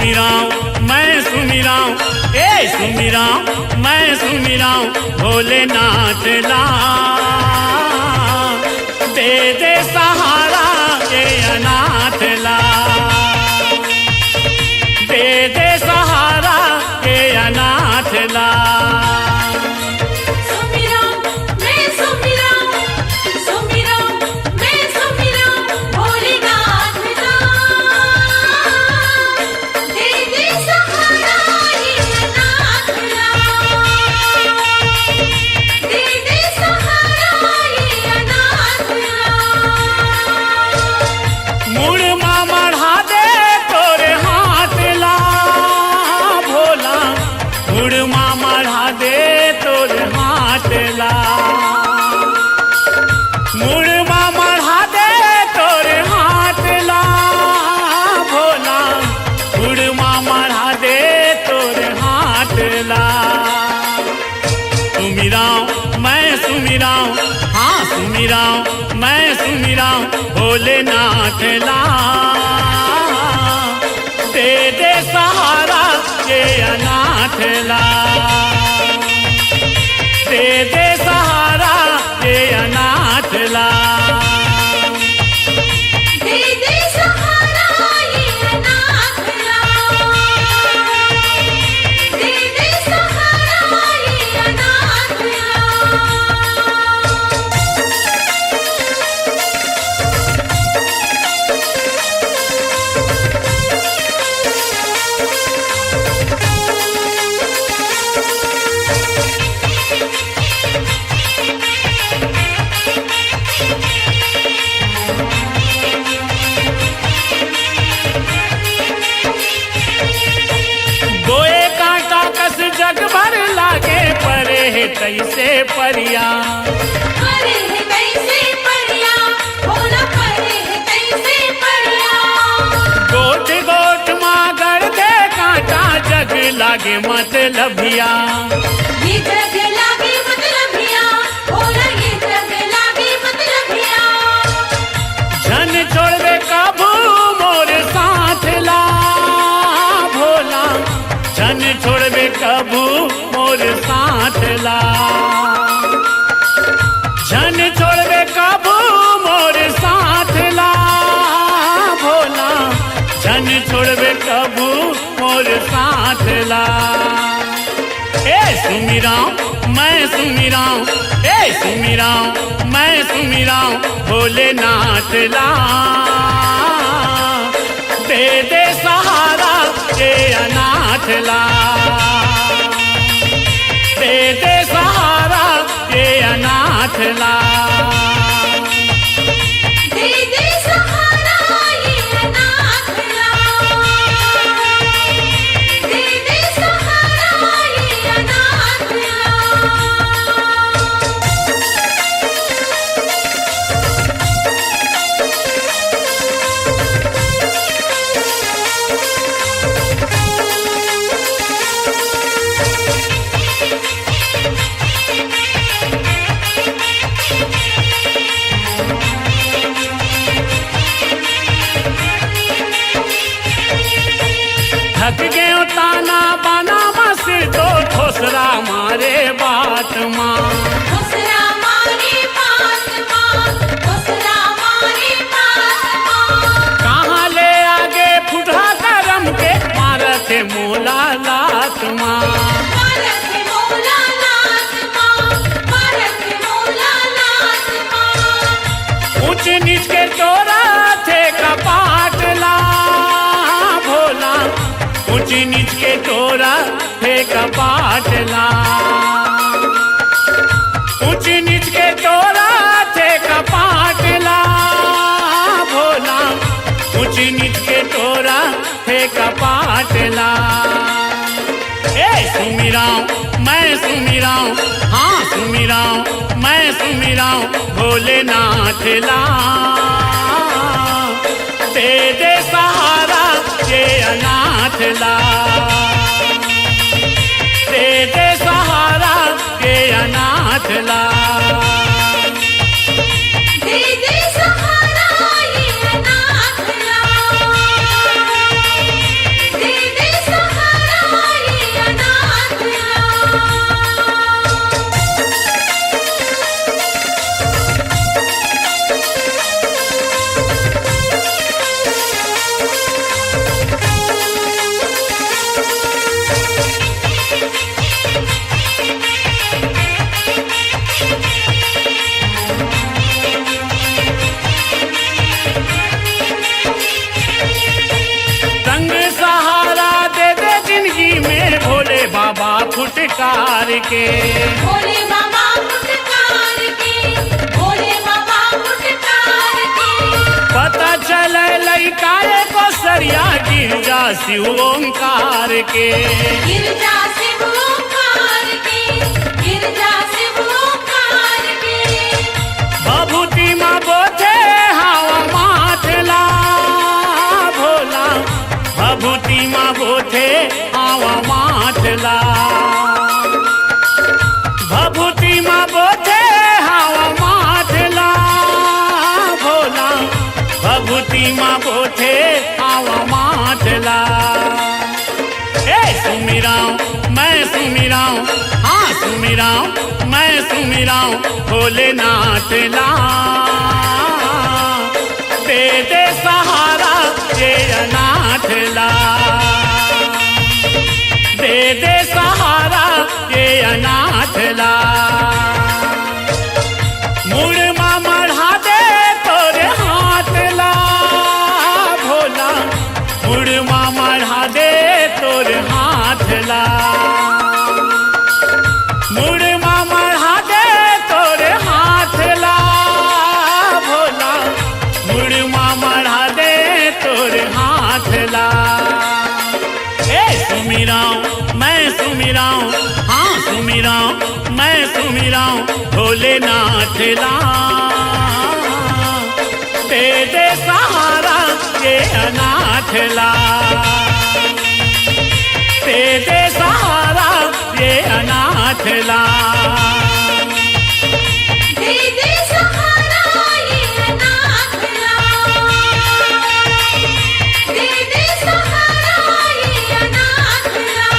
सुमिराऊं मैं सुमिराऊं, ए सुमिराऊं मैं सुमिराऊं भोलेनाथ ला। दे दे सहारा ये अनाथ ला, दे दे सहारा ये अनाथ ला। सुमिराऊं मैं सुमिराऊं, हाँ सुमिराऊं मैं सुमिराऊं भोलेनाथ ला। दे दे सहारा ये अनाथ ला, दे दे सहारा ये अनाथ ला। जग भर लागे परे है कैसे परिया, परे है कैसे परिया, भोला परे है कैसे परिया। गोट गोट मागर दे कांटा जग लागे मतलबिया, ये जग लागे मतलबिया, भोला ये जग लागे मतलबिया। झन छोड़वे कभू मोर साथ ला भोला, झन छोड़वे कभू मोर साथ ला। झन छोड़वे कभू मोर साथ ला भोला, झन छोड़वे कभू मोर साथ ला। ए सुमिराऊं मैं सुमिराऊं, ए सुमिराऊं मैं सुमिराऊं भोलेनाथ ला। दे दे सहारा ये अनाथ ला, दे दे सहारा ये अनाथ ला। दे दे सहारा ये अनाथ ला, दे दे सहारा ये अनाथ ला। थक गए ताना बाना बस दो ठोसरा मारे बात माँ, ठोसरा मारे बात माँ, ठोसरा मारे बात माँ। कहाँ ले आगे फुटा करम के मारते मोला लात माँ। मारत मौला लात माँ, मारत मौला लात माँ। ऊंच नीच के तोरा थे कपाट ला भोला, ऊंच नीच के तोरा थे कपाट ला। ऊंच नीच के तोरा थे कपाट ला भोला, ऊंच नीच के तोरा थे कपाट ला। ए सुमिराऊं मैं सुमिराऊं, हाँ सुमिराऊं मैं सुमिराऊं भोलेनाथ ला। दे दे सहारा ये अनाथ ला, दे दे सहारा ये अनाथ ला। दे दे सहारा ये अनाथ ला, दे दे फुटकार के। भोले बाबा फुटकार के, भोले बाबा फुटकार के। पता चले लइका को सरिया गिरजा शिव ओंकार के। गिरजा शिव ओंकार के, गिरजा शिव ओंकार के। भभूति माँ बोथे हवा माथला भोला, भभूति माँ बोथे हवा माथला। भभूति माँ बोथे हवा माथला भोला, भभूति माँ बोथे हवा माथला। ए सुमिराऊं मैं सुमिराऊं, हाँ सुमिराऊं मैं सुमिराऊं भोलेनाथ ला। दे दे सहारा ये अनाथ ला, दे दे सहारा ये अनाथ ला। मुड़ माँ मढ़ा दे तोरे हाथ ला भोला, मुड़ माँ मढ़ा दे तोरे हाथ ला। मुड़ माँ मढ़ा दे तोरे हाथ ला भोला, मुड़ माँ मढ़ा दे तोरे हाथ ला। ए सुमिराऊं मैं सुमिराऊं, हाँ सुमिराऊं मैं सुमिराऊं भोलेनाथ ला। दे दे सहारा ये अनाथ ला, दे दे सहारा ये अनाथ ला। दे दे सहारा ये अनाथ ला, दे दे सहारा ये अनाथ ला,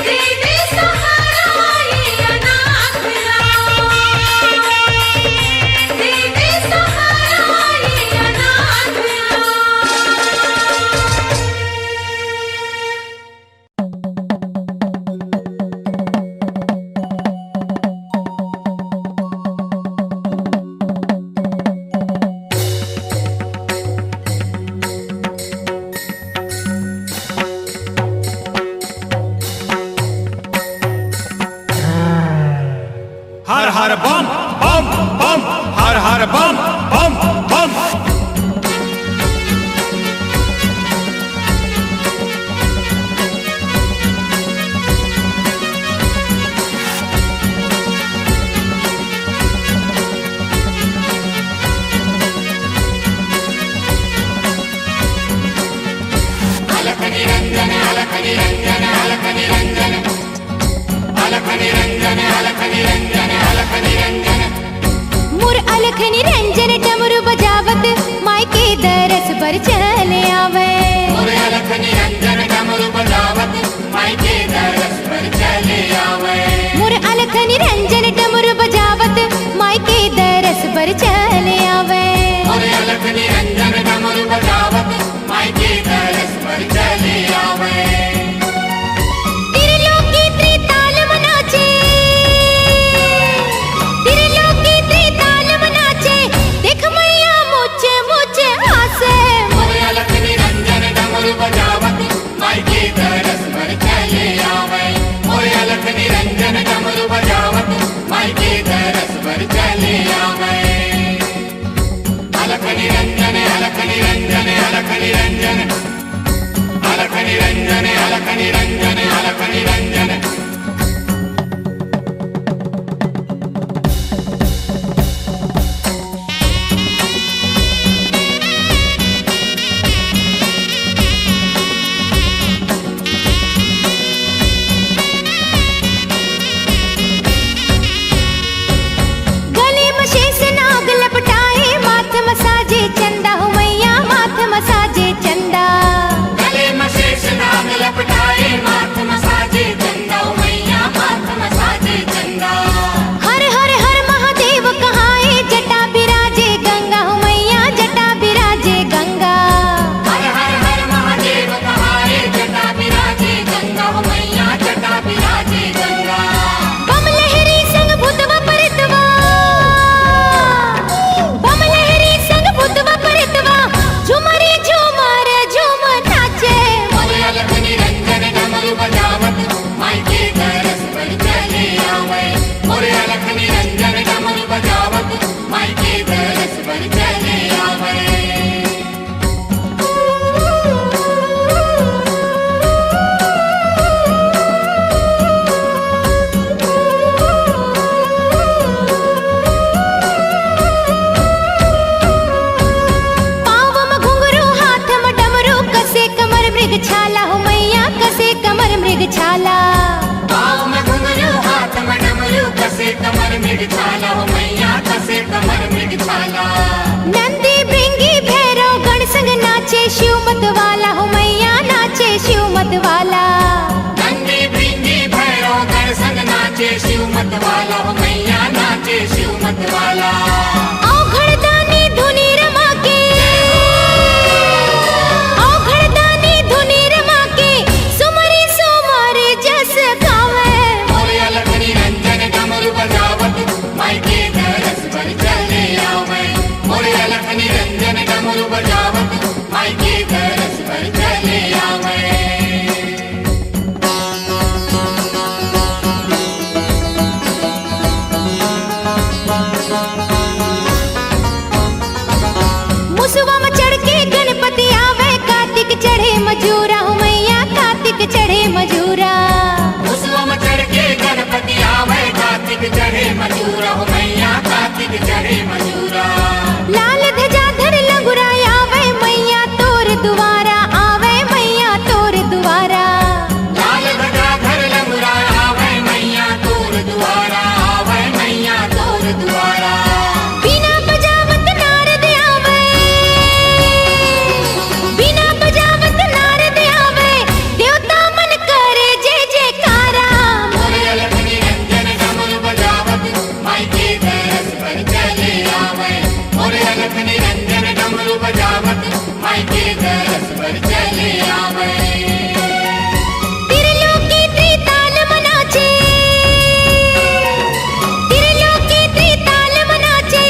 दे दे सहारा ये अनाथ ला, दे दे सहारा ये अनाथ ला। हर हर बम बम बम, हर हर बम बम बम। अलख निरंजन अलख निरंजन अलख निरंजन, अलख निरंजन अलख निरंजन अलख निरंजन। मुर अलख निरंजन डमरू बजावत मायके दरस पर चले आवे। मुर अलख निरंजन डमरू बजावत मायके दरस पर चले आवे। मुर अलख निरंजन डमरू बजावत मायके दरस पर चले आवे। मुर अलख निरंजन डमरू बजावत मायके दरस पर चले आवे। त्रिलोकी त्रिताल मनाचे, त्रिलोकी त्रिताल मनाचे, देख मैया मुझे मुझे हासे। मुर शिव मत वाला हो मैया नाचे शिव मत वाला। नंदी भृंगी भैरव दर्शन नाचे शिव मत वाला हो मैया नाचे शिव मत वाला। औघड़दानी धुनी रमा के सुमरी सुमरी जस गावे। मोरे अलख निरंजन डमरू बजावत माई के दरस पर चले आवे। मोरे अलख निरंजन डमरू बजावत माई के दरस पर चले आवे। मुसवा में चढ़ के गणपति आवे कार्तिक चढ़े मजूरा हो मैया कार्तिक चढ़े मजूरा। मुसवा में चढ़ के गणपति आवे कार्तिक चढ़े मजूरा हो मैया कार्तिक चढ़े मजूरा। लाल ध्वजा धर लंगुरा आवे मैया तोर दुआरा आवे मैया तोर दुआरा। लाल ध्वजा धर लंगुरा आवे मैया तोर दुआरा आवे मैया तोर दुआरा। बिना बजावत नारद आवे बिना बजावत नारद आवे देवता मन करे जय जयकारा। मोरे अलख निरंजन डमरू बजावत माई के दरस पर चले आवे। मोरे अलख निरंजन डमरू बजावत माई के दरस पर चले आवे। त्रिलोकी त्रिताल मनाचे त्रिलोकी त्रिताल मनाचे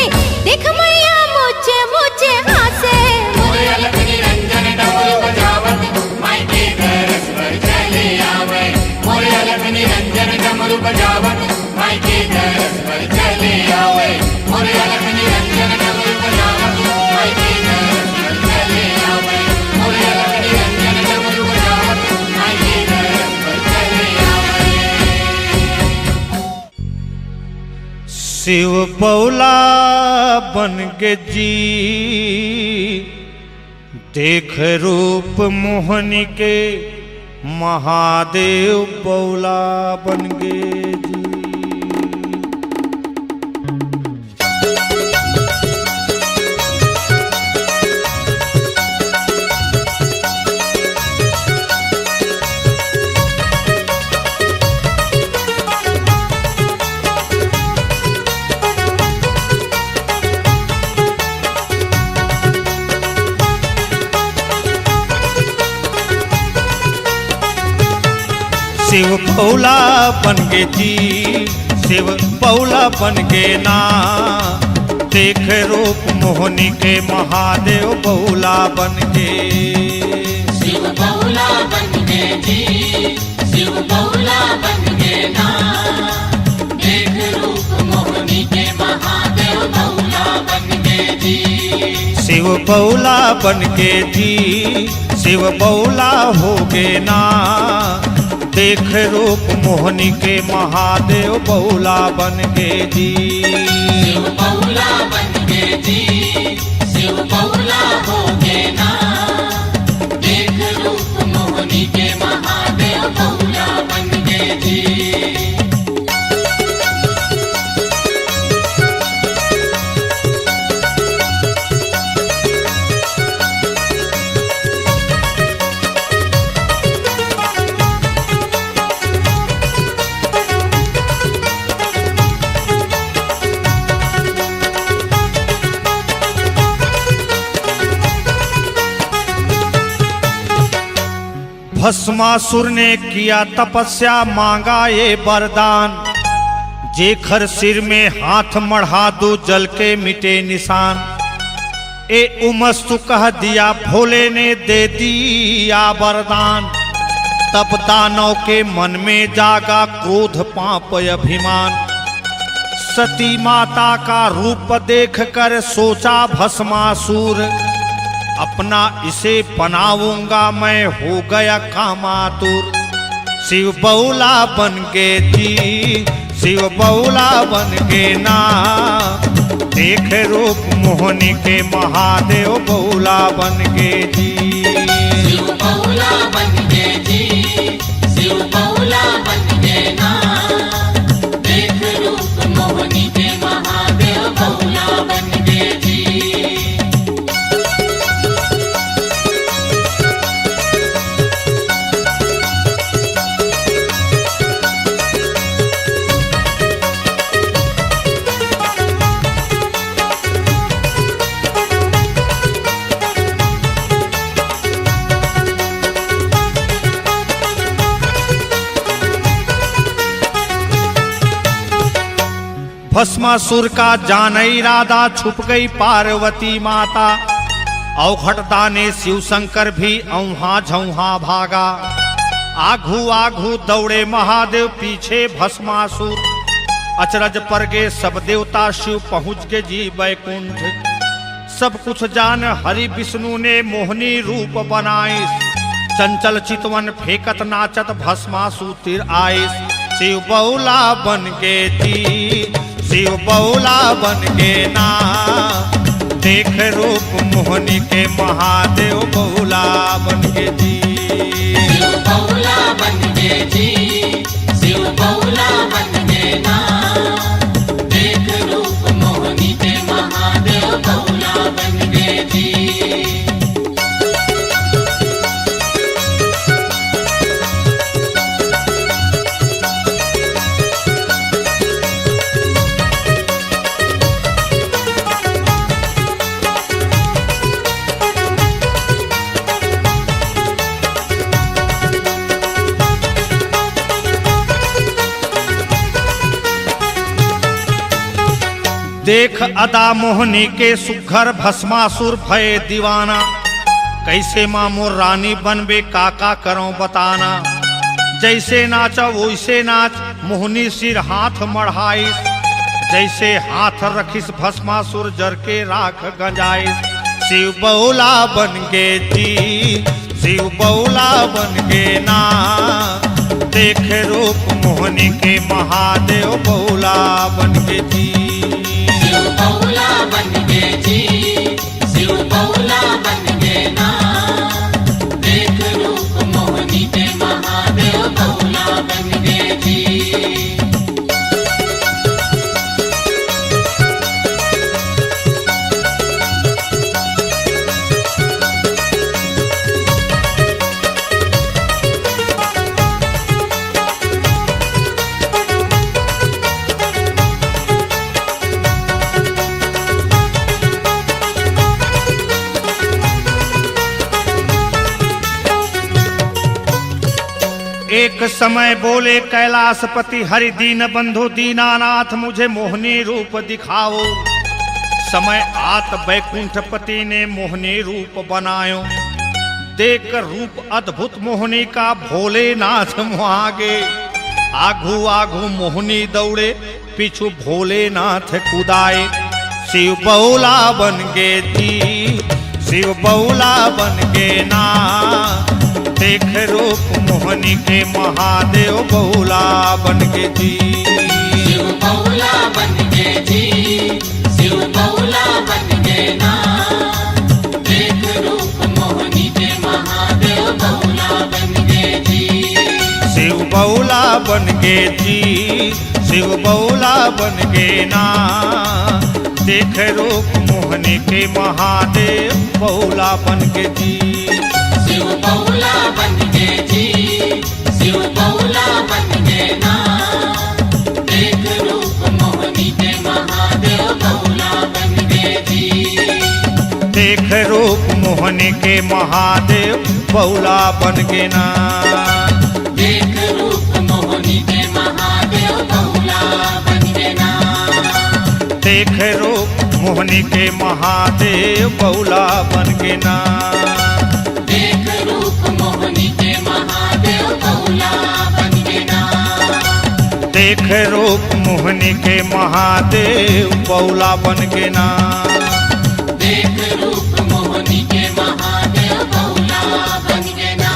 देख मैया मोचे मोचे हासे। मोरे अलख निरंजन डमरू बजावत माई के दरस पर चले आवे। मोरे अलख निरंजन डमरू बजावत माई के दरस पर चले आवे। मोरे अलख निरंजन डमरू बजावत माई के दरस पर चले आवे। मोरे अलख निरंजन डमरू बजावत माई के दरस पर चले आवे। शिव बौला बन के जी देख रूप मोहनी के महादेव बौला बन गे जी। शिव बौला बन गे जी शिव बौला बन गे ना देख रूप मोहनी के महादेव बौला बन गे। शिव बौला बन गे जी शिव बौला बन गे ना देख रूप मोहनी के महादेव बौला बन गे जी। शिव बौला बन गे जी शिव बौला हो गे ना देख रूप मोहनी के महादेव बौला बन गे जी। शिव बौला बन गे जी शिव बौला हो गे ना देख रूप मोहनी के महादेव बौला बन गे जी। भस्मासुर ने किया तपस्या मांगा ये वरदान जेखर सिर में हाथ मढ़ा दो जल के मिटे निशान। ए उमस्तु कह दिया भोले ने दे दिया वरदान तब दानव के मन में जागा क्रोध पाप अभिमान। सती माता का रूप देखकर सोचा भस्मासुर अपना इसे बनाऊंगा मैं हो गया कामातुर। शिव बौला बन के जी शिव बौला बन के ना देख रूप मोहनी के महादेव बौला बन के जी। शिव बौला बन गे जी शिव बौला बन गे ना देख रूप मोहनी के महादेव बौला बन गे जी। भस्मासुर का जान इरादा, छुप गई पार्वती माता। औघटदा ने शिव शंकर भी औहा झौहा भागा। आघू आघू दौड़े महादेव, पीछे भस्मासुर। अचरज पर गे सब देवता, शिव पहुंच के जी बैकुंठ। सब कुछ जान हरि विष्णु ने मोहनी रूप बनाइस। चंचल चितवन फेंकत नाचत भस्मासुर तिर आइस। शिव बौला बन के जी, शिव बौला बन के ना, देख रूप मोहनी के महादेव बौला बन के जी। शिव बौला बन के जी, शिव बौला बन के ना, देख रूप मोहनी के महादेव बौला बन के जी। देख अदा मोहनी के सुघर, भस्मासुर भय दीवाना। कैसे मामो रानी बनबे, काका करो बताना। जैसे नाचा वैसे नाच, मोहनी सिर हाथ मढ़ाइस। जैसे हाथ रखिस भस्मासुर, जर के राख गंजाइस। शिव बौला बन के जी, शिव बौला बन के ना, देख रूप मोहनी के महादेव बौला बन के जी। शिव बौला बन के जी, शिव बौला बन के ना, देख रूप मोहनी के महादेव बौला बन के जी। एक समय बोले कैलाशपति, हरि दीन बंधु दीनानाथ, मुझे मोहनी रूप दिखाओ। समय आत बैकुंठपति ने मोहनी रूप बनायो। देख रूप अद्भुत मोहनी का, भोलेनाथ मुआगे। आघू आघू मोहनी दौड़े, पीछू भोलेनाथ कुदाए। शिव बौला बन के जी, शिव बौला बन के ना, देख रूप मोहनी के महादेव बौला बन के जी। शिव बौला बन के जी, शिव बौला बन के ना, देख रूप मोहनी के महादेव बौला बन के जी। शिव बौला बन के जी, शिव बौला बन के ना, देख रूप मोहनी के महादेव बौला बन के जी। शिव बौला बन के जी, शिव बौला बन के ना, देख रूप मोहनी के महादेव बौला बन के जी। देख रूप मोहनी के महादेव बौला बन के ना, देख रूप मोहनी के महादेव बौला बन के ना, देख रूप मोहनी के महादेव बौला बन के ना, देख रूप मोहनी के महादेव बौला बन के ना, देख रूप मोहनी के महादेव बौला बन के ना, देख रूप मोहनी के महादेव बौला बन के ना।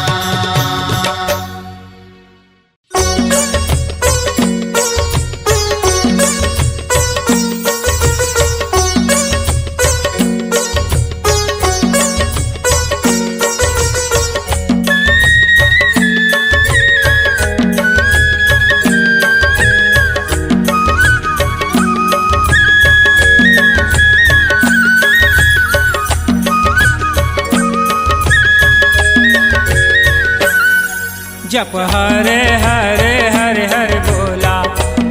जप हरे हरे हरे हरे बोला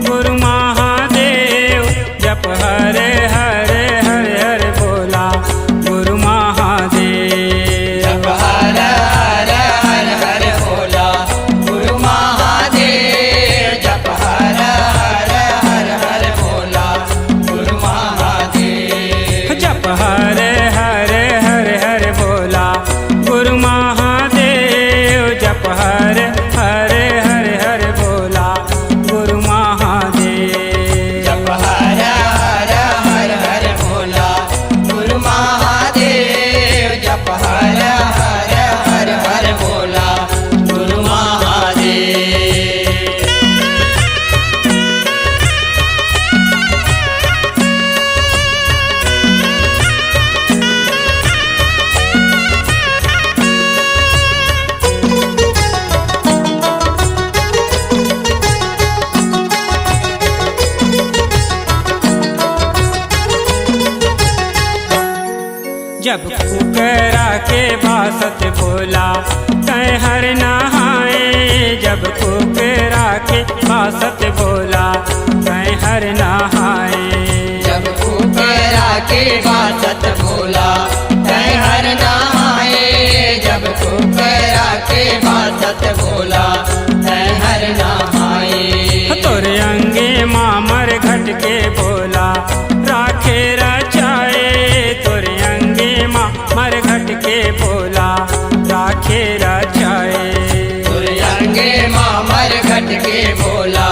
गुरु महादेव। जप हरे हरे हरे हरे बोला गुरु महादेव। जप हर हर हर हर बोला गुरु महादेव। जप हर हर हर हर बोला बासत भोला तय हर नहाए जब कुकरा के बासत भोला तय हर नहाए जब कुकरा के बासत भोला तय हर नहाए जब कुकरा के बासत भोला तय हर नहाए तोरे अंगे मामर घट के भोला राखे रचाए तोरे अंगे मामर घट के भोला राखे रचाए तोरे अंगे मामर घट के भोला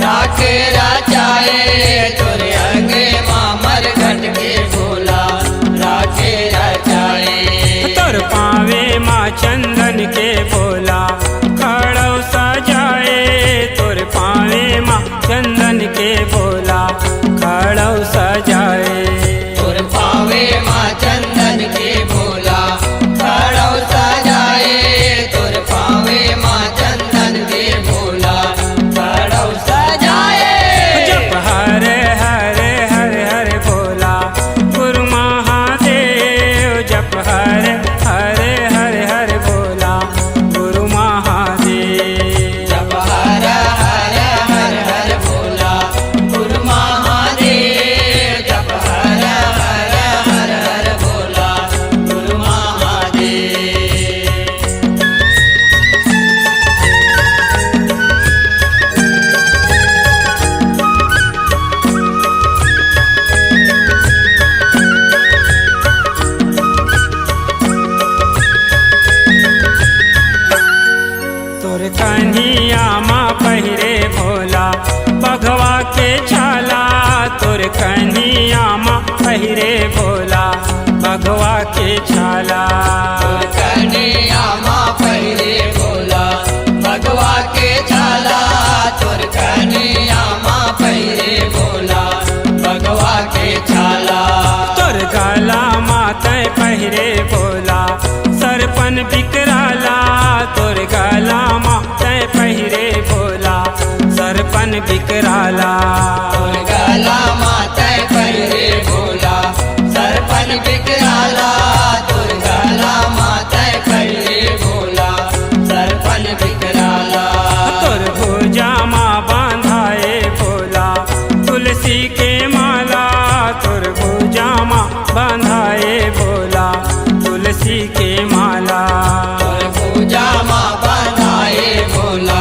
राखे रचाए तोरे अंगे मामर घट के भोला राखे रचाए तोर पावे माँ चंदन के भोला खड़ौ सजाए तोर पावे माँ चंदन के भोला खड़ौ सजाए तोर पावे माँ चंदन के भोला खड़ौ सजाए तोर पावे माँ चंदन के भोला खड़ौ सजाए जप हरे हरे हरे हरे भोला गुरु महादेव जप हरे हरे हरे हरे भोला गुरु महादेव जप हर हर हर हर भोला गुरु महादेव जप हर हर हर हर भोला गुरु महादेव तोर कन्हिया माँ पहिरे भोला बघवा के छाला तोर कन्हिया माँ पहिरे भोला बघवा के छाला तोर कन्हैया माँ पहिरे भोला भगवा के छाला तोर कन्हैया माँ पहिरे भोला भगवा के छाला तोर गाला मातै पहिरे भोला सरपन बिकराला तोर गाला मातै पहिरे भोला सरपन बिकराला तोर गला मातै पहिरे भोला सरपन बिकराला तोर गला मातै पहिरे भोला सरपन बिकराला तोर भुजा माँ बांधाए भोला तुलसी के माला तोर भुजा माँ बांधाए भोला तुलसी के माला तोर पूजा माँ बंधाए भोला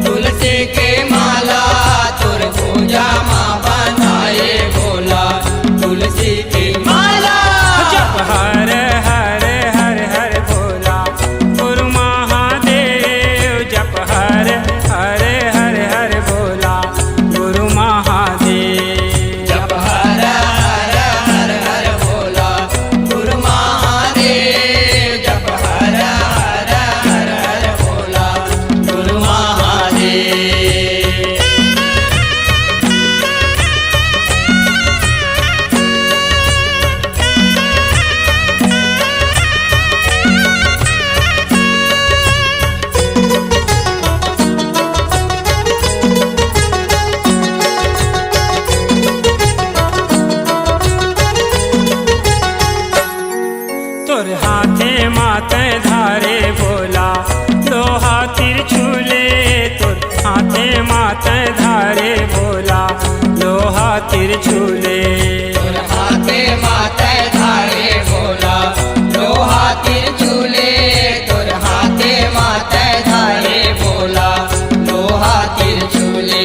तुलसी के माला तोर पूजा माँ बंधाए भोला तुलसी के माला जप हरे हरे हरे हरे भोला गुरु महादेव जप हरे हरे हरे हरे भोला गुरु महादेव जप हर हर हर हर भोला गुरु महादेव जप हर हर हर हर भोला गुरु महादेव तोर हाथे माते धारे भोला लोहा तिरछूले तोर हाथे माते धारे भोला लोहा तिरछूले तोर हाथे मातै धारे भोला लोहा तिरछूले तोर हाथे मातै धारे भोला लोहा तिरछूले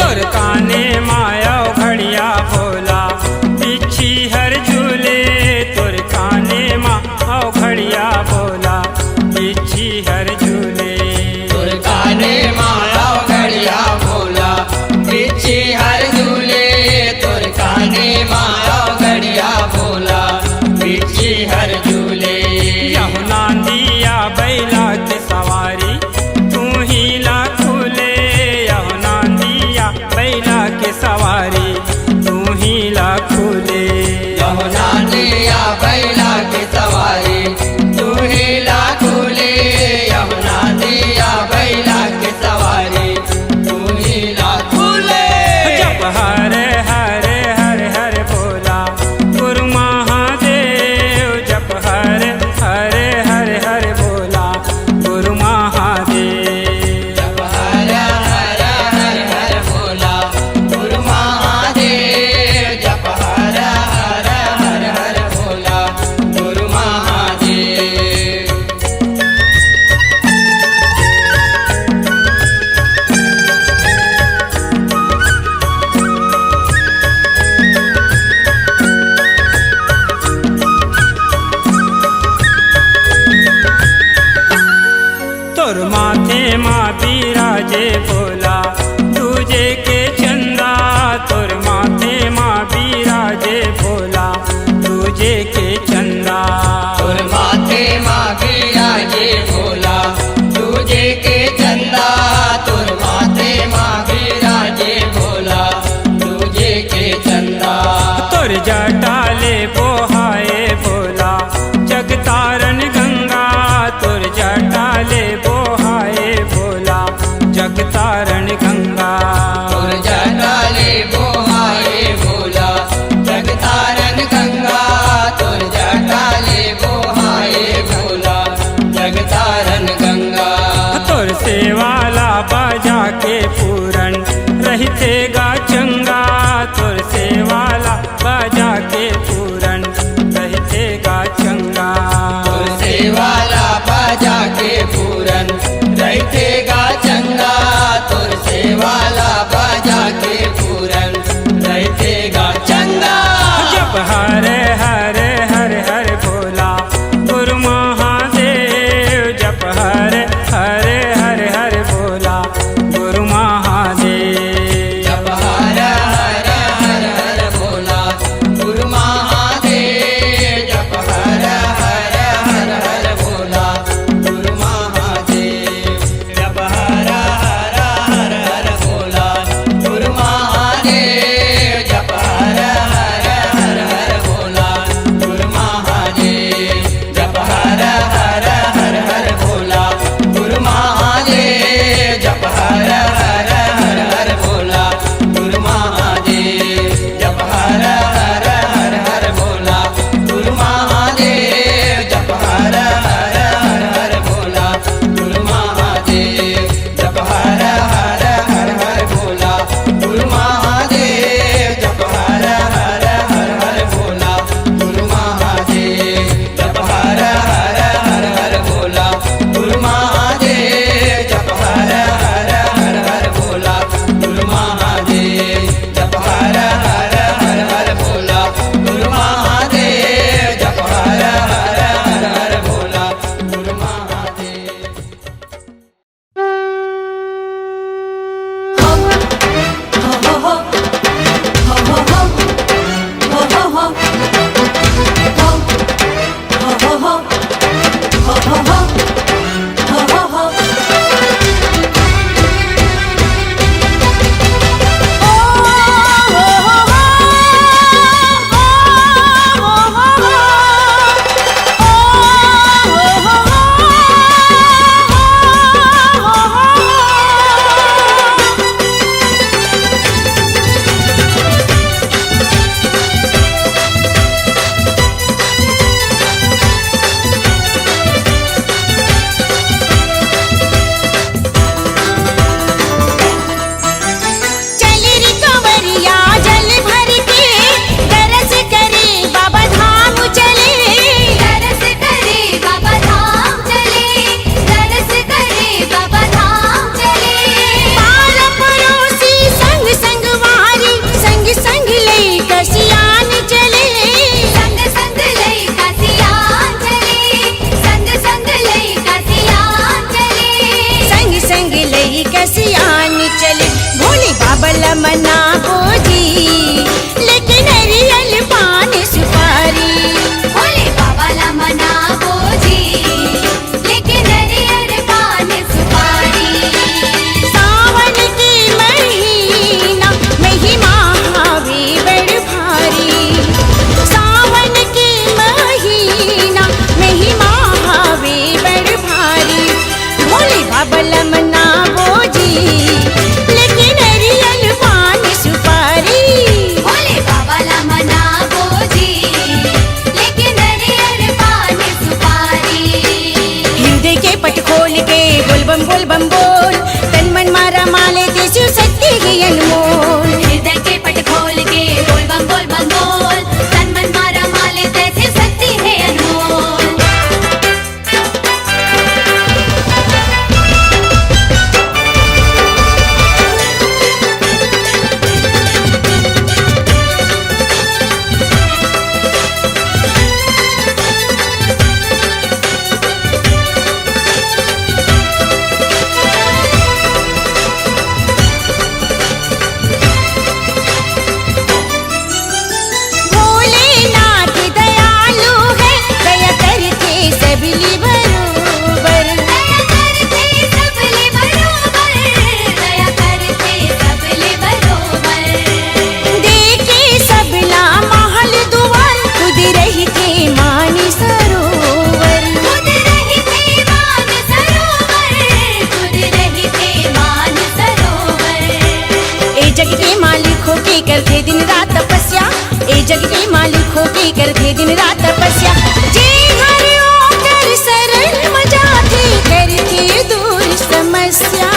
तोर काने माया घड़िया भोला बिच्छी हर झूले तोर काने माँ घड़िया भोला बिच्छी हर झूले तोर काने माया घड़िया भोला बिच्छी हर झूले तोर तोर माथे माँ बिराजे भोला तुझे के चंदा तोर माथे माँ बिराजे भोला तुझे के चंदा तोर माथे माँ बिराजे भोला तुझे के चंदा तोर माथे माँ बिराजे भोला तुझे के चंदा तोर जटाले बोहाए भोला जगतारण गंगा तोर जटाले बोहाए भोला जगतारण गंगा तोर जटाले बोहाए भोला जगतारण गंगा तोर जटाले बोहाए भोला जगतारण गंगा तोर सेवाला बाजा के पूरन रहते गा चंगा तोर सेवाला बाजा के पूरन रहते गा चंगा तोर सेवाला बाजा के पूरन रहतेगा चंगा तोर सेवाला बाजा के पूरन रहतेगा चंगा जप हरे हरे हरे हरे भोला गुरु महादेव जप हरे हरे हरे हरे भोला गुरु महादेव जप हर हर हर हर भोला गुरु महादेव जप हर हर हर हर भोला गुरु महादेव जप हर हर हर हर भोला गुरु महादेव जप हर हर हर हर भोला गुरु महादेव जप हर हर हर हर भोला गुरु महादेव जप हर हर हर हर भोला गुरु महादेव जप हर हर हर हर भोला गुरु महादेव जप हर हर हर हर भोला गुरु महादेव जप हर हर हर हर भोला गुरु महादेव जप हर हर हर हर भोला गुरु महादेव जप हर हर हर हर भोला गुरु महादेव जप हर हर हर हर भोला गुरु महादेव जप हर हर हर हर भोला गुरु महादेव जप हर हर हर हर भोला गुरु महादेव चल रे कंवरिया जल भर के दरस करे बाबा धाम चले दरस करे बाबा धाम चले दरस करे बाबा धाम चले पार पड़ोसी संग संग वारी संग संग ले कसियान चले संग संग ले कसियान चले संग संग ले कसियान चले संग संग ले कसियान चले भोले बाबा लमना बोझी लेकिन हरियल पान सुपारी भोले बाबा लमना बोझी लेकिन हरियल पान सुपारी सावन के महीना महिमा हावे बड़ भारी सावन के महीना महिमा हावे बड़ भारी भोले बाबा लमना बोझी लेकिन हरियल पान सुपारी भोले बाबा लमना बोझी लेकिन हरियल पान सुपारी हृदय के पट खोल के बोल बम बोल तन मन मारा माले ते शिव शक्ति के अनमोल हृदय के पट खोल के बोल बम बोल तन मन मारा माले ते शिव शक्ति है अनमोल करे दिन रात तपस्या जे हरिओ कर सरल मजा थे करती दूर समस्या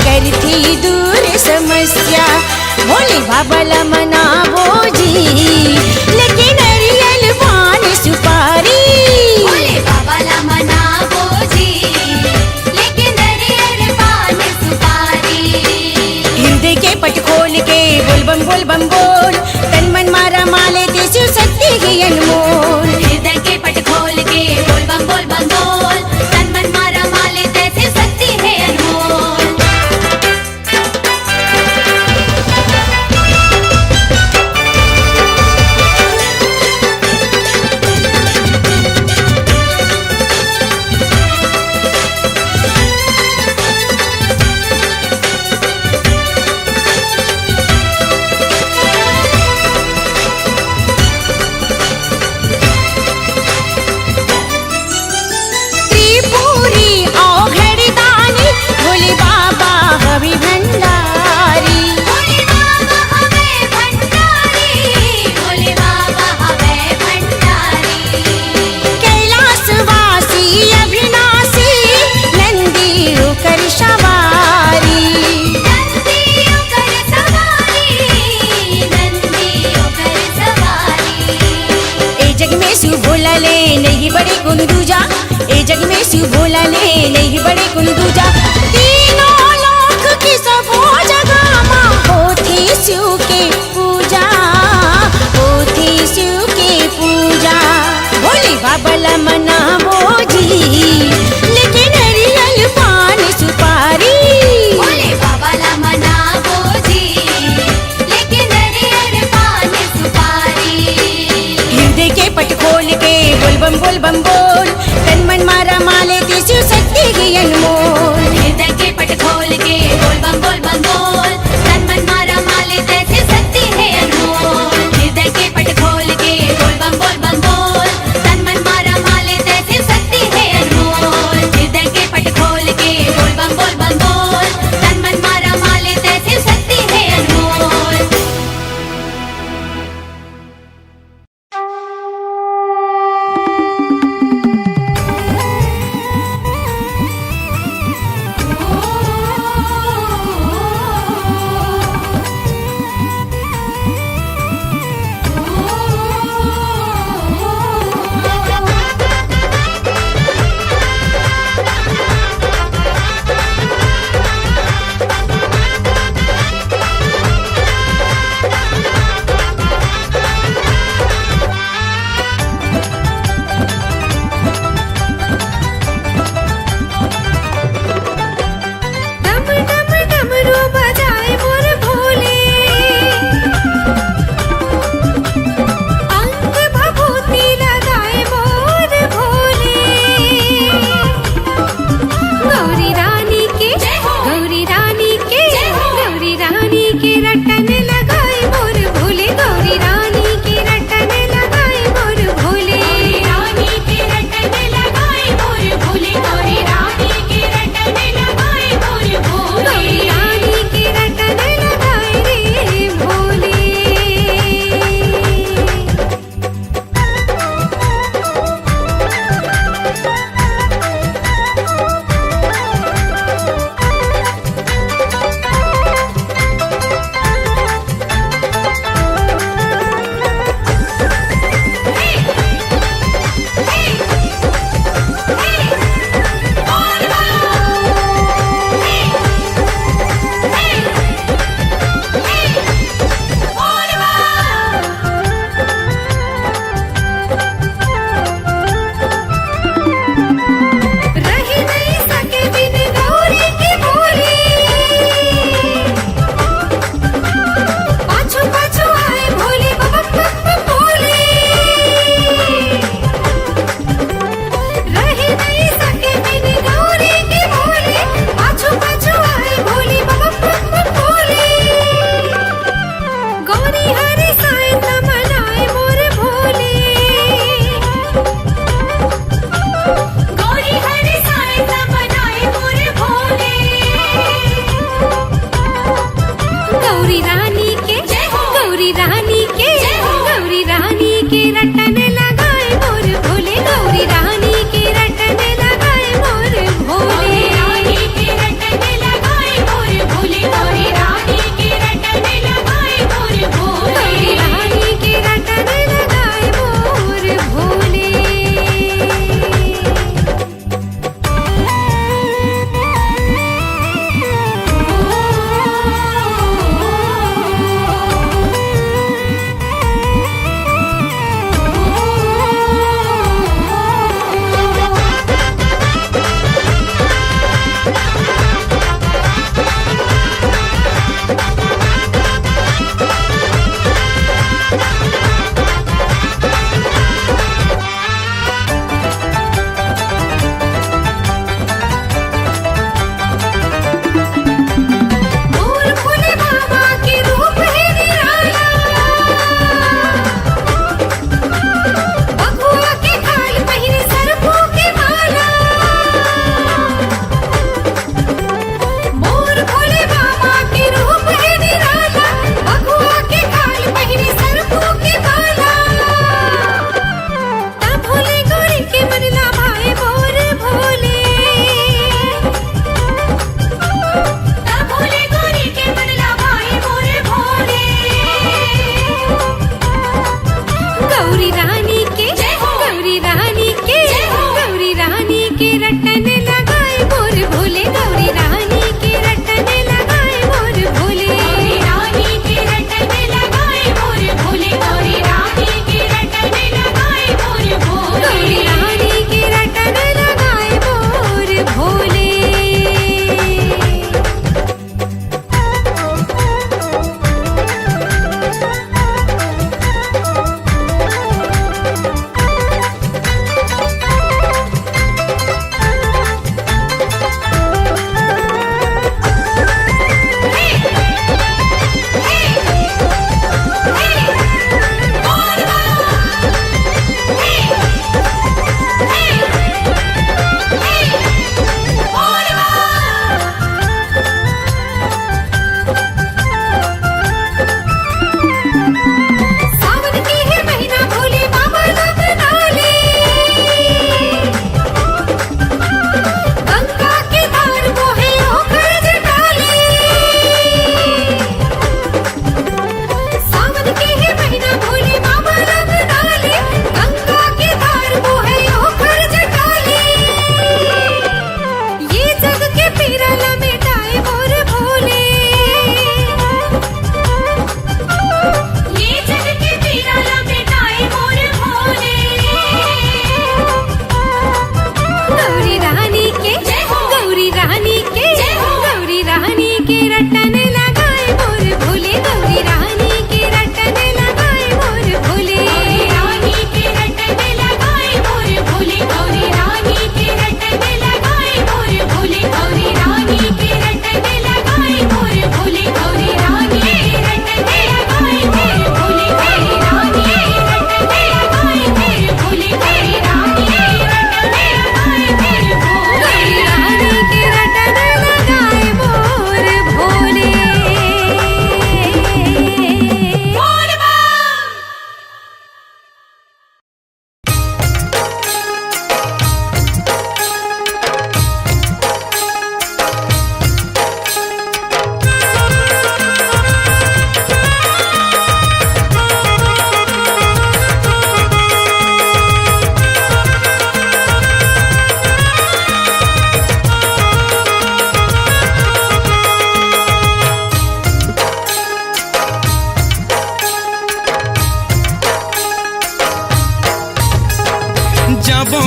करती दूर समस्या भोले बाबा ला मनावो जी लेके नरियल पान सुपारी भोले बाबा ला मनावो जी लेके नरियल पान सुपारी हृदय के पट खोल के बोल बम बोल तन मन मारा माले ते शिव शक्ति ही अनमोल हृदय के पट खोल के बोल बम बोल तन मन मारा माले तैसे शक्ति है अनमोल त्रिपुरी औघड़दानी भोले बाबा हवि भंडारी भोले बाबा हमें भंडारी भोले बाबा हमें भंडारी कैलासवासी अविनाशी नंदी होकर सवारी नंदियों कर सवारी ए जग में शिव भोला ले नहीं बड़े गुण दूजा ए जग में शिव भोला ले नहीं बड़े गुण दूजा तीनों लोक की सबो जगह माँ होती शिव के पूजा होती शिव के पूजा भोले बाबा ला मनावो जी लेके नरियल पान सुपारी भोले बाबा ला मनावो जी लेके नरियल पान सुपारी हृदय के पट खोल के बोल बम बोल तन मन मारा माले ते शिव शक्ति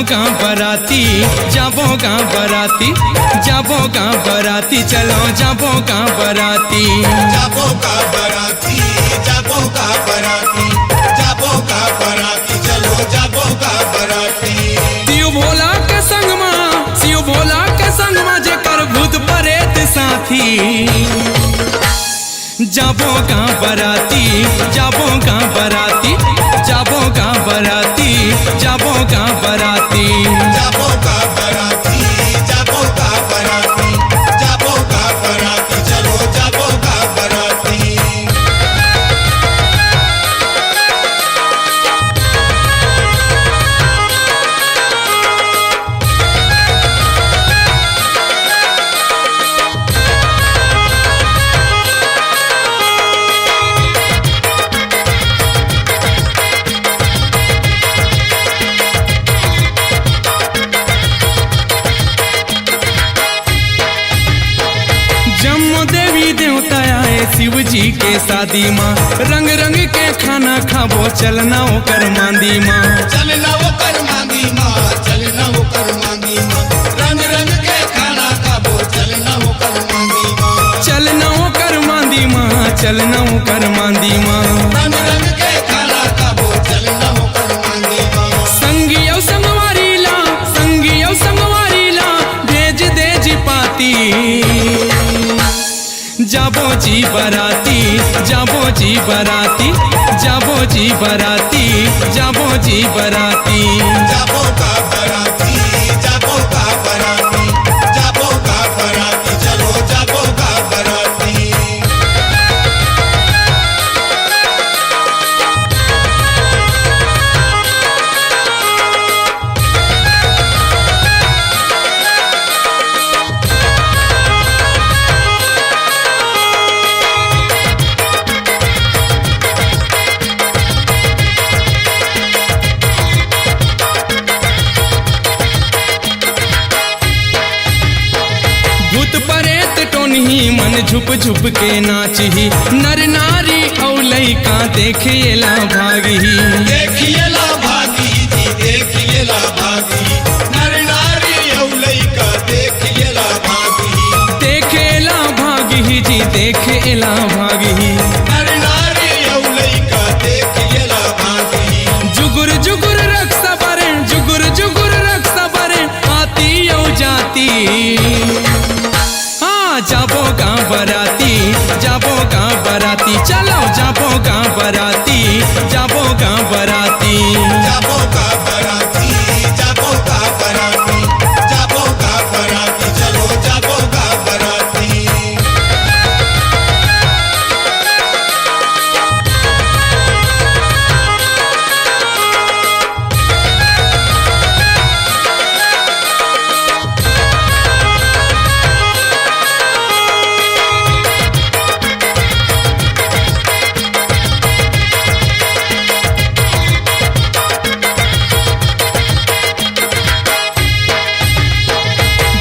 गाँव बराती जाबो गाँव बराती जाबो गाँव बराती चलो जाबो गाँव बराती जाबो का बराती जाबो का बराती जाबो का बराती चलो जाबो का बराती शिव भोला के संग में जेकर भूत प्रेत साथी जाबो गाँव बराती जाबो गाँव बराती जाबो गाँव बराती जाबो गाँव बराती जाबो का बराती जाबो का बराती जाबो का बराती चलो जाबो का बराती जम्मू देवी देवता आए शिव जी के शादी माँ रंग रंग के खाना खाबो चलना ओकर मांदी माँ चलना वो कर मांगी माँ चलना वो कर मांगी माँ रंग रंग के खाना खाबो चलना वो कर मांगी माँ चलना ओकर मांदी माँ चलना ओकर मांदी माँ रंग रंग के खाना खाबो चलना वो कर मांगी माँ संगियो संगवारी ला भेज दे जी पाती जाबो जी बराती जाबो जी बराती जाबो जी बराती जाबो जी बराती जाबो का बराती जाबो का बराती जाबो का बराती चलो जाबो का बराती भूत प्रेत टोनही मन झुप झुप के नाचही नर नारी औ लइका देखेला भागही देखिए ला भागी जी देखिए ला भागी नर नारी औलई का देखिए ला भागी देखेला भागही जी देखेला भागही नर नारी औलई का देखिए ला भागी जुगुर जुगुर रक्षा बरे जुगुर जुगुर रक्षा बरे आती औ जाती हाँ जाबो गाँव बराती जाबो गाँव बराती चलो जाबो गाँव बराती जाबो गाँव बराती जाबो का बराती जाबो का बराती जाबो का बराती चलो जाबो का बराती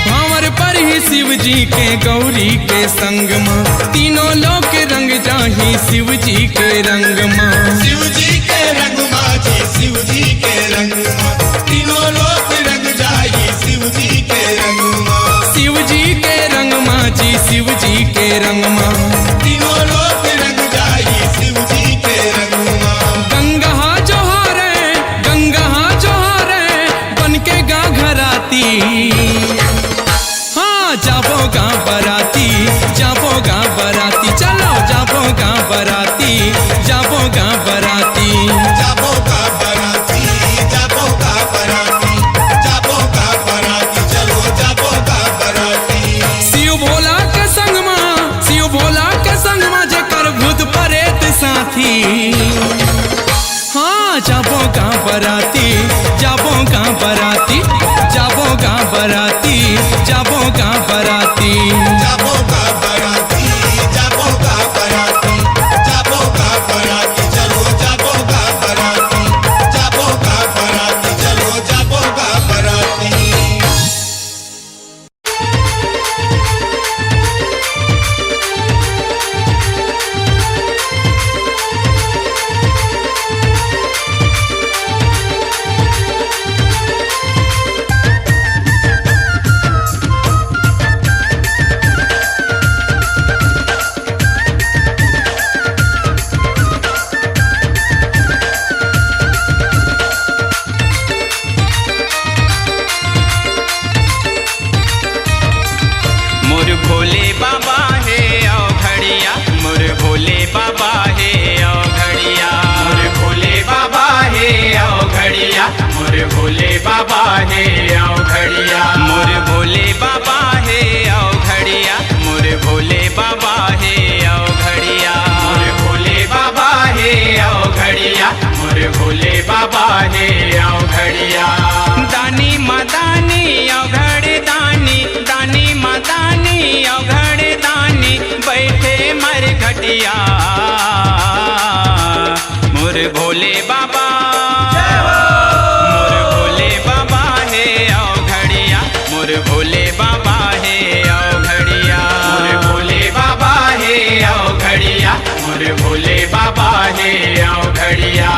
भावर पर ही शिव जी के गौरी के संग माँ तीनों लोक रंग जाही शिव जी के रंग माँ शिव जी के रंग माँ जी शिव जी के रंग माँ तीनों लोक रंग जाई शिव जी के रंग माँ शिव जी के रंग माँ जी शिव जी के रंग माँ तीनों लोक रंग जाई शिव जी के रंग माँ गंगा जोहारे बन के गा घराती हाँ जाबो गाँव बराती जाबो गाँव बराती चलो जाबो गाँव बराती जाबो गाँव बराती जाबो का बराती जाबो का बराती जाबो का बराती चलो जाबो का बराती शिव भोला के संग माँ शिव भोला भोले बाबा है आओ घड़िया मोर भोले बाबा है आओ घड़िया मोर भोले बाबा है आओ घड़िया मोर भोले बाबा है आओ घड़िया मोर भोले बाबा है आओ घड़िया मोर भोले बाबा है आओ घड़िया मोर भोले बाबा है आओ घड़िया मोर भोले बाबा है आओ घड़िया दानी मदानी आओ घड़े दानी दानी मदानी आओ घड़े दानी बैठे मर घटिया मोर भोले बाबा मोर भोले बाबा है आओ घड़िया मोर भोले बाबा है आओ घड़िया मोर भोले बाबा है आओ घड़िया मोर भोले बाबा है आओ घड़िया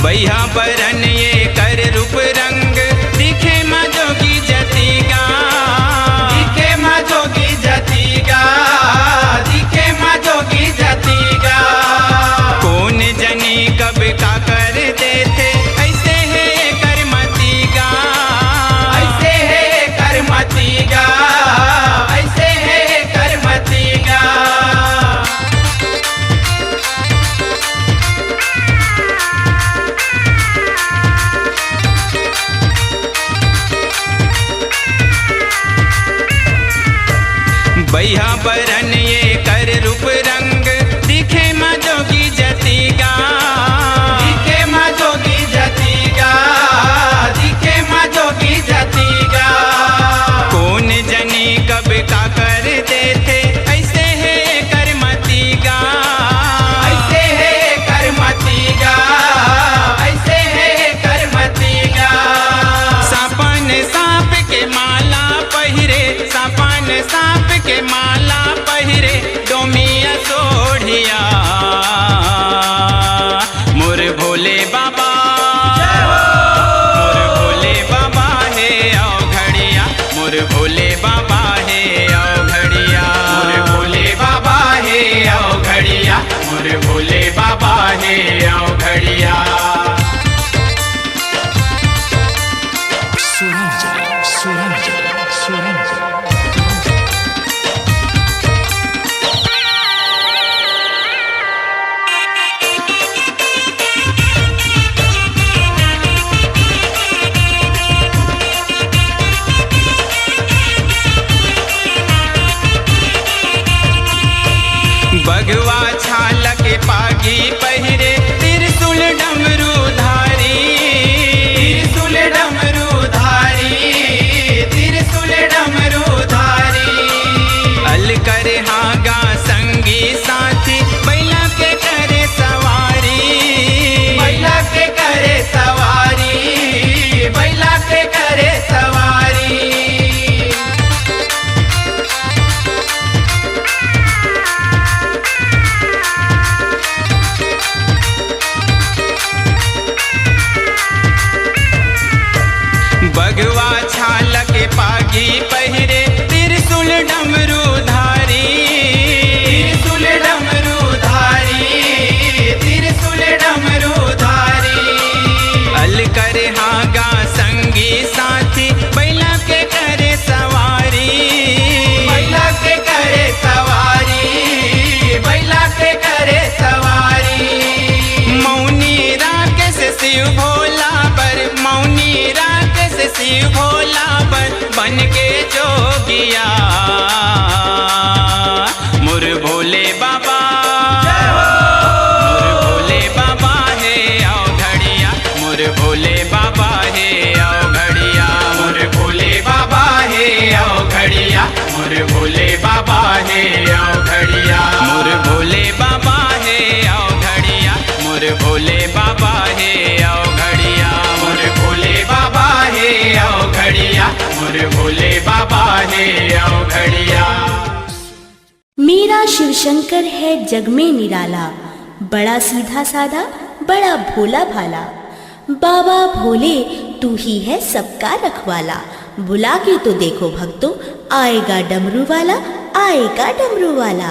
बैहा बरन ये कर रूप रंग दिखे माँ जोगी जतीगा दिखे माँ जोगी जतीगा दिखे माँ जोगी जतीगा कौन जनी कब का कर देते ऐसे है करमतीगा ऐसे है करमतीगा ऐसे है करमतीगा बैहा बरन ये कर रूप रंग दिखे माँ जोगी जतीगा दिखे माँ जोगी जतीगा दिखे माँ जोगी जतीगा कौन जनी कब का कर देते ऐसे है करमतीगा ऐसे है करमतीगा ऐसे है करमतीगा सापन सांप के माला पहिरे सापन सांप के माला पहिरे डोमिया सोढ़िया मोर भोले बाबा मोर भोले बाबा है आओ घड़िया मोर भोले बाबा है आओ घड़िया मोर भोले बाबा है आओ घड़िया मोर भोले बाबा है आओ घड़िया बगवा छाल के पागी पहिरे त्रिशूल डमरू धारी त्रिशूल डमरू धारी त्रिशूल डमरू धारी अल करे हागा संगी साथी बैला के करे सवारी बैला के करे सवारी बैला के करे सवारी बगवा छाल के पागी पहिरे त्रिशूल डमरू धारी त्रिशूल डमरू धारी त्रिशूल डमरू धारी अल करे हागा संगी साथी बैला के करे सवारी बैला के करे सवारी बैला के करे सवारी मौनी राकेश शिव भोला पर मौनी राकेश शिव भोला पर बन के जोगिया मोर भोले बाबा मोर भोले बाबा है आओ घड़िया मोर भोले बाबा है आओ घड़िया मोर भोले बाबा है आओ घड़िया मोर भोले बाबा है आओ घड़िया मोर भोले बाबा है आओ घड़िया मोर भोले बाबा है आओ घड़िया मोर भोले बाबा है आओ घड़िया मोर भोले बाबा है आओ घड़िया मेरा शिव शंकर है जग में निराला, बड़ा सीधा साधा, बड़ा भोला भाला। बाबा भोले तू ही है सबका रखवाला। बुला के तो देखो भक्तों, आएगा डमरू वाला, आएगा डमरू वाला।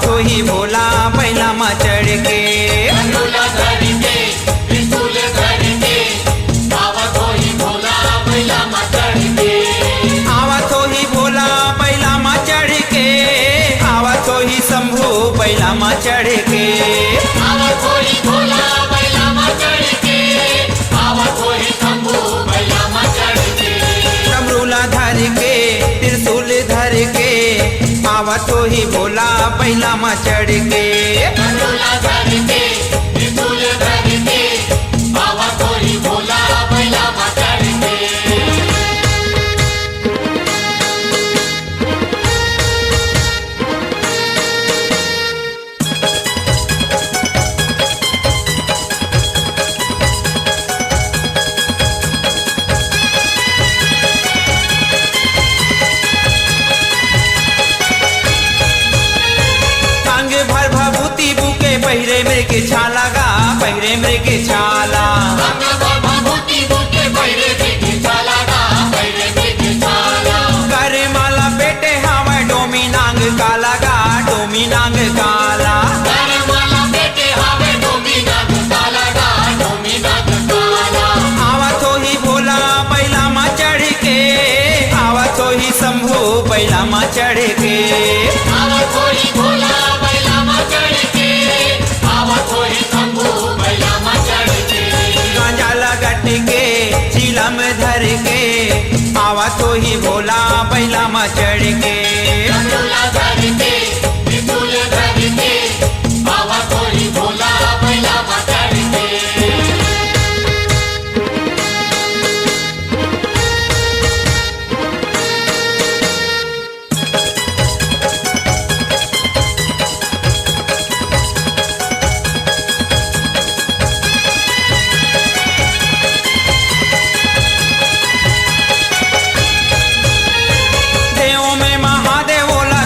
तो ही भोला बैला मा चढ़ के डमरूला धर के त्रिशूल धर के आवा तो ही भोला बैला मा चढ़ के आवा तो ही भोला बैला मा चढ़ के आवा तो ही शंभू बैला मा चढ़ के आवा तो ही भोला बैला मा चढ़ के आवा तो ही शंभू बैला मा चढ़ के डमरूला धर के त्रिशूल धर के आवा तो ही भोला बैला मा चढ़ के डमरूला धर के त्रिशूल धर के आवा तो ही भोला बैला मा चढ़ के पहिरे मृग छाला गा पहिरे मृग छाला करे माला बेटे हवा डोमी नांग काला गा डोमी नांग काला आवा तो ही भोला बैला मा चढ़ के आवा तो ही शंभू बैला मा चढ़ के आवा तो ही भोला बैला मा चढ़ के आवा तो ही शंभू बैला मा चढ़ के गांजा लगट के चिलम धर के आवा तो ही भोला बैला मा चढ़ के डमरूला धर के त्रिशूल धर के आवा तो ही भोला बैला मा चढ़ के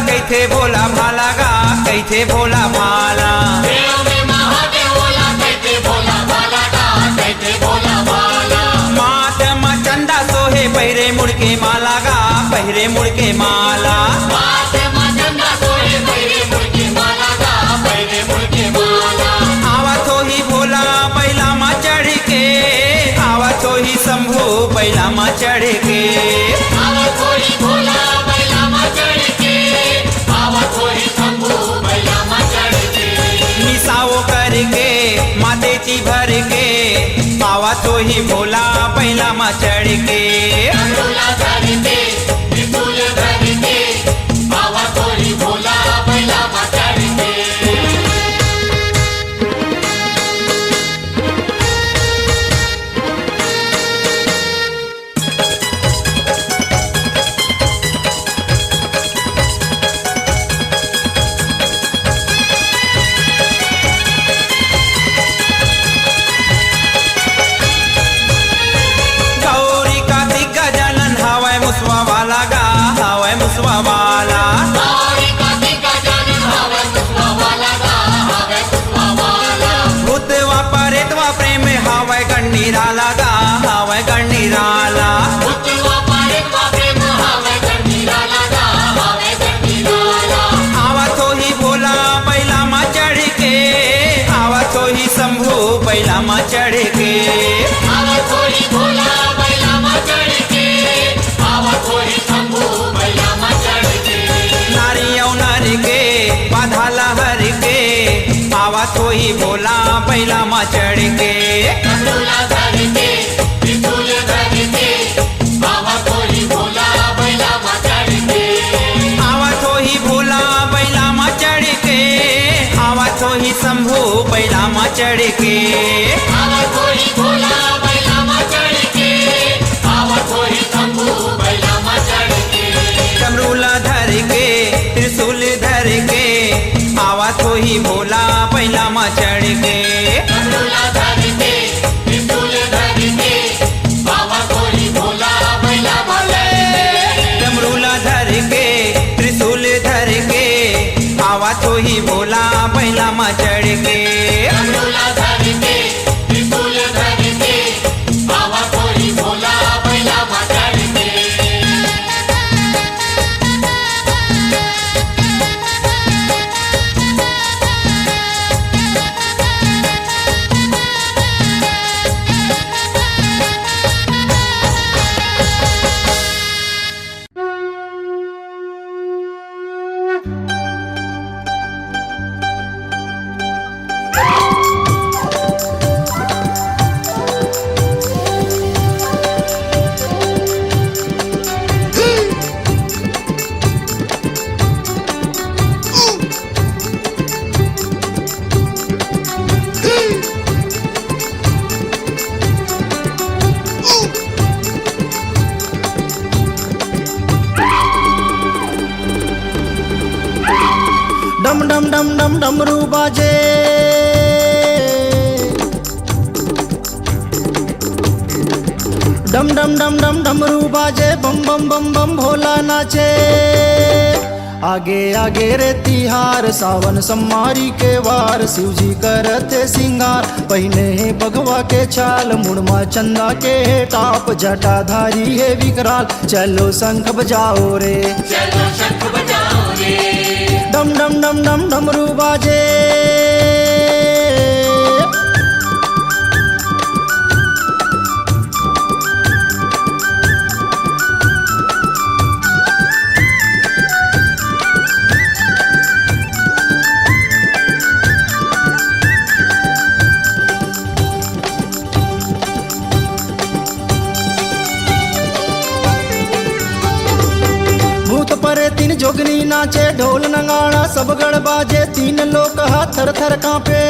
कैथे भोला भाला गा कैथे भोला भाला देव में महादेव भोला कैथे भोला भाला गा कैथे भोला भाला मात मा चंदा सोहे पहिरे मुड़के माला गा पहिरे मुड़के माला मात मा चंदा सोहे पहिरे मुड़के माला गा पहिरे मुड़के माला आवा तो ही भोला बैला मा चढ़ के आवा तो ही शंभू बैला मा चढ़ के आवा तो ही भोला बैला मा चढ़ के आवा तो ही शंभू बैला मा चढ़ के निसाओ करके मातेची भर के आवा तो ही भोला बैला मा चढ़ के डमरूला धर के त्रिशूल धर के आवा तो ही भोला बैला मा चढ़ के मुसवा वाला भूतवा परेतवा प्रेम हवय गणनीराला गा हवय गणनीराला आवा तो ही भोला बैला मा चढ़ के आवा तो ही शंभू बैला मा चढ़ के आवा तो ही भोला बैला मा चढ़ के आवा तो ही शंभू बैला मा चढ़ के नारियों नर के बाधा लहर के आवा तो ही भोला बैला मा चढ़ के डमरूला धर के त्रिशूल धर के आवा तो ही भोला बैला मा चढ़ के आवा तो ही भोला बैला मा चढ़ के चढ़ के आवत होई भोला बैलामा चढ़ के आवत होई शंभू बैलामा चढ़ के डमरूला धर के त्रिशूल धर के आवत होई भोला बैलामा चढ़ के डमरूला धर के त्रिशूल धर के आवत होई भोला बैलामा डमरूला धर के त्रिशूल धर के आवत होई भोला बैलामा चढ़ के डमरूला धर के त्रिशूल धर के आवत होई भोला बैलामा चढ़ के डम डम डम डम डमरू बाजे डम डम डम डम डमरू बाजे बम बम बम बम भोला नाचे आगे आगे रे तिहार सावन सम्मारी के वार शिवजी करते सिंगार पहिने है बगवा के छाल मुड़मा चंदा के टाप जटाधारी है विकराल चलो शंख बजाओ रे चलो शंख बजाओ रे डम डम डम डम डमरू बाजे भूत परे तीन जोगनी नाचे ढोल नगाड़ा सब गड़ बाजे तीन लोग हाथ थर थर कांपे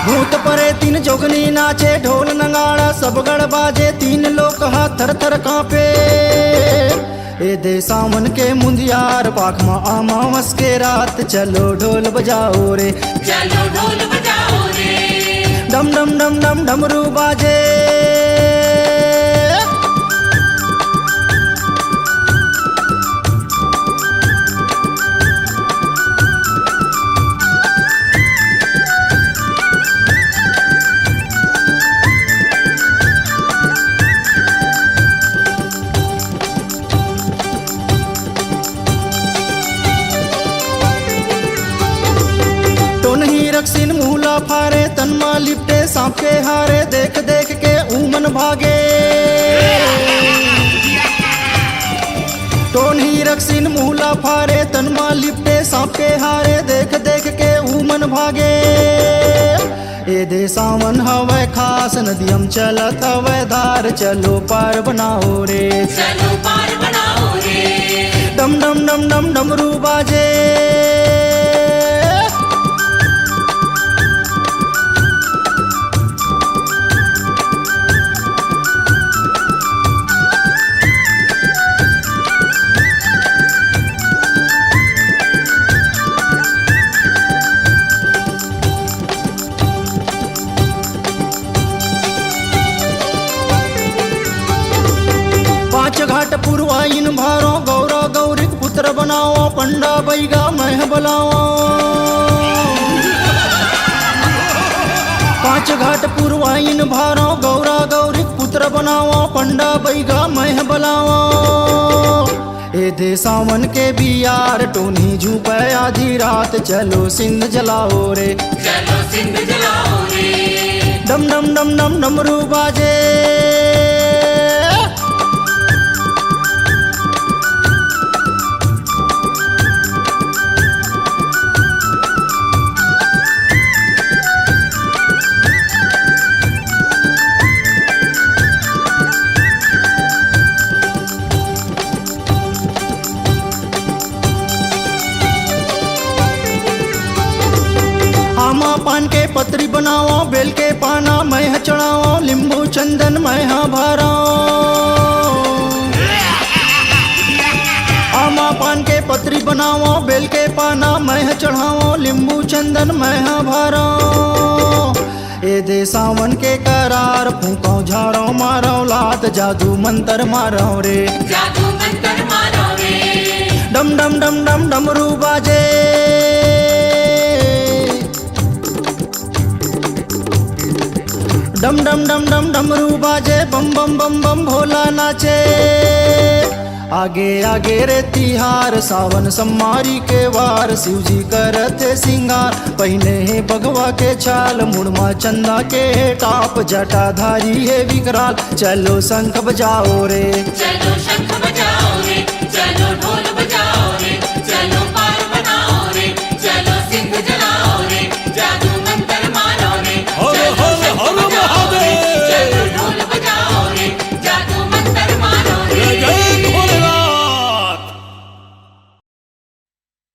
भूत परे तीन जोगनी नाचे ढोल नगाड़ा सब गड़ बाजे तीन लोग हाथ थर थर कांपे ए दे सावन के मुंदियार पाख मा आमावस के रात चलो ढोल बजाओ रे चलो ढोल बजाओ रे डम डम डम डम डमरू बाजे रक्सिन मूला फारे तनमा लिपटे सांप के हारे देख देख के ऊमन भागे टोनी रक्सिन मूला फारे तनमा लिपटे सांप के हारे देख देख के ऊमन भागे ए दे सावन हवे खास नदियम चलत हवे धार चलो पार बनाओ रे चलो पार बनाओ रे डम डम डम डम डमरू बाजे घाट पुरवाइन भारो गौरा गौरिक पुत्र बनाओ पंडा बैगा मह बलाओ पांच घाट पुरवाइन भारो गौरा गौरिक पुत्र बनाओ पंडा बैगा मह बलाओ ए दे सावन के बियार टोनी झूपे आधी रात चलो सिंध जलाओ रे चलो सिंध जलाओ रे डम डम डम डम डमरू बाजे बनाओ बेल के पाना मैं चढ़ाओ नींबू चंदन मैं भराओ आमा पान के पत्री बनाओ बेल के पाना मैं चढ़ाओ नींबू चंदन मैं भराओ ए दे सावन के करार फूको झाड़ो मारो लात जादू मंतर मारो रे जादू मंत्र मारो रे डम डम डम डम डमरू बाजे डम डम डम डम डमरू बाजे बम बम बम बम भोला नाचे आगे आगे रे तिहार सावन सम्मारी के वार शिवजी करते सिंगार पहने है बगवा के छाल मुड़मा चंदा के टाप जटाधारी है विकराल चलो शंख बजाओ रे चलो शंख बजाओ रे चलो ढोल